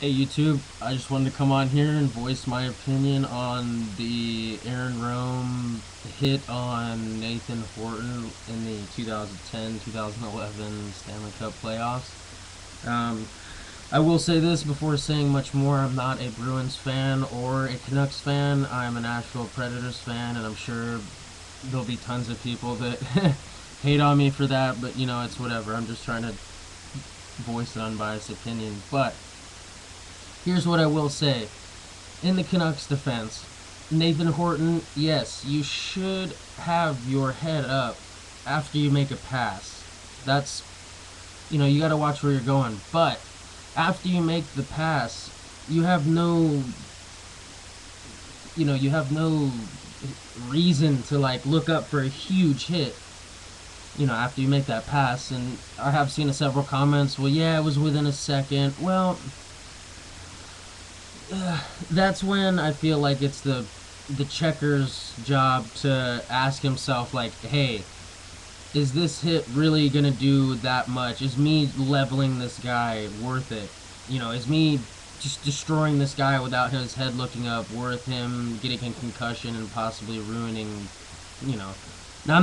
Hey YouTube, I just wanted to come on here and voice my opinion on the Aaron Rome hit on Nathan Horton in the 2010-2011 Stanley Cup playoffs. Um, I will say this before saying much more. I'm not a Bruins fan or a Canucks fan. I'm a Nashville Predators fan, and I'm sure there'll be tons of people that hate on me for that, but you know, it's whatever. I'm just trying to voice an unbiased opinion. But here's what I will say. In the Canucks' defense, Nathan Horton, yes, you should have your head up after you make a pass. That's, you got to watch where you're going. But after you make the pass, you have no, you have no reason to like look up for a huge hit. After you make that pass, and I have seen several comments. Well, yeah, it was within a second. Well, that's when I feel like it's the checker's job to ask himself, like, hey, is this hit really gonna do that much? Is me leveling this guy worth it? Is me just destroying this guy without his head looking up worth him getting a concussion and possibly ruining, you know? Now,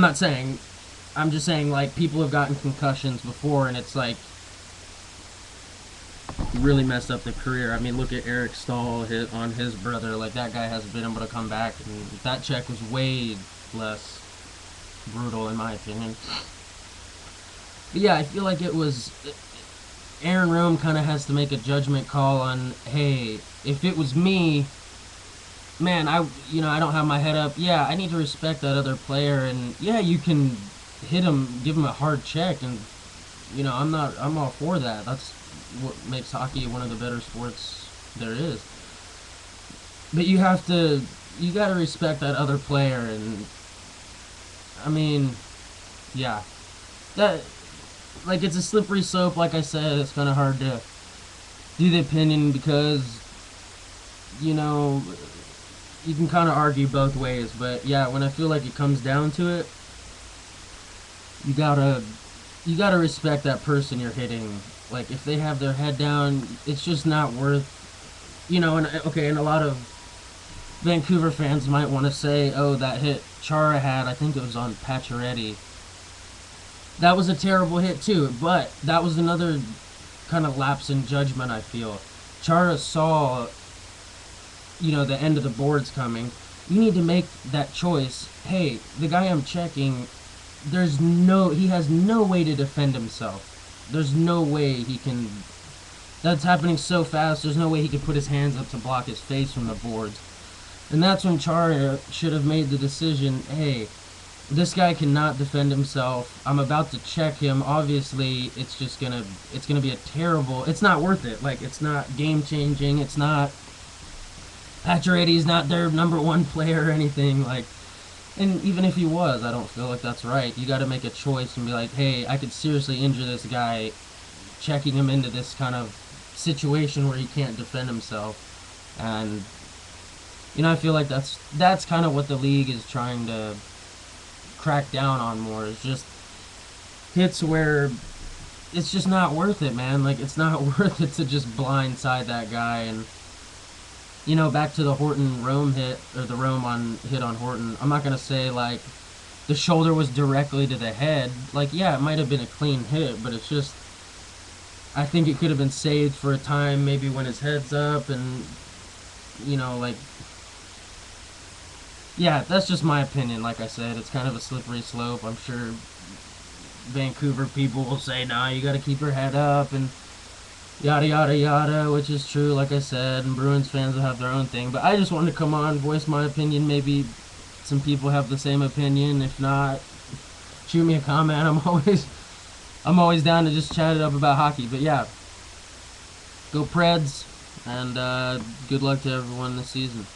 I'm just saying, like, people have gotten concussions before, and it's like really messed up the career. I mean, look at Eric Stahl hit on his brother. Like, that guy hasn't been able to come back, and that check was way less brutal, in my opinion. But yeah, I feel like it was. Aaron Rome kind of has to make a judgment call on, hey, if it was me, man, I don't have my head up. Yeah, I need to respect that other player, and yeah, you can hit him, give him a hard check, and I'm all for that. That's what makes hockey one of the better sports there is. But you gotta respect that other player, and I mean, yeah, that like it's a slippery slope. Like I said, it's kind of hard to do the opinion because you know you can kind of argue both ways. But yeah, when I feel like it comes down to it, you gotta you gotta respect that person you're hitting. Like, if they have their head down, it's just not worth. And okay, and a lot of Vancouver fans might want to say, "Oh, that hit Chara had, I think it was on Pacioretty. That was a terrible hit too." But that was another kind of lapse in judgment. I feel Chara saw, the end of the boards coming. You need to make that choice. Hey, the guy I'm checking, he has no way to defend himself. There's no way he can. That's happening so fast. There's no way he could put his hands up to block his face from the boards. And that's when Chara should have made the decision, hey, this guy cannot defend himself. I'm about to check him. Obviously, it's gonna be a terrible. It's not worth it. Like, it's not game changing. It's not. Pacioretty's not their number one player or anything. Like, and even if he was, I don't feel like that's right. You got to make a choice and be like, hey, I could seriously injure this guy, checking him into this kind of situation where he can't defend himself. And I feel like that's kind of what the league is trying to crack down on more. Is just hits where it's just not worth it, man. Like, it's not worth it to just blindside that guy. And back to the Horton Rome hit, or the Rome hit on Horton. I'm not gonna say like the shoulder was directly to the head. Like, yeah, it might have been a clean hit, but it's just, I think it could have been saved for a time, maybe when his head's up, and like, yeah, that's just my opinion. Like I said, it's kind of a slippery slope. I'm sure Vancouver people will say, nah, you got to keep your head up, and yada yada yada, which is true, like I said, and Bruins fans will have their own thing. But I just wanted to come on, voice my opinion. Maybe some people have the same opinion. If not, shoot me a comment. I'm always down to just chat it up about hockey. But yeah, go Preds, and good luck to everyone this season.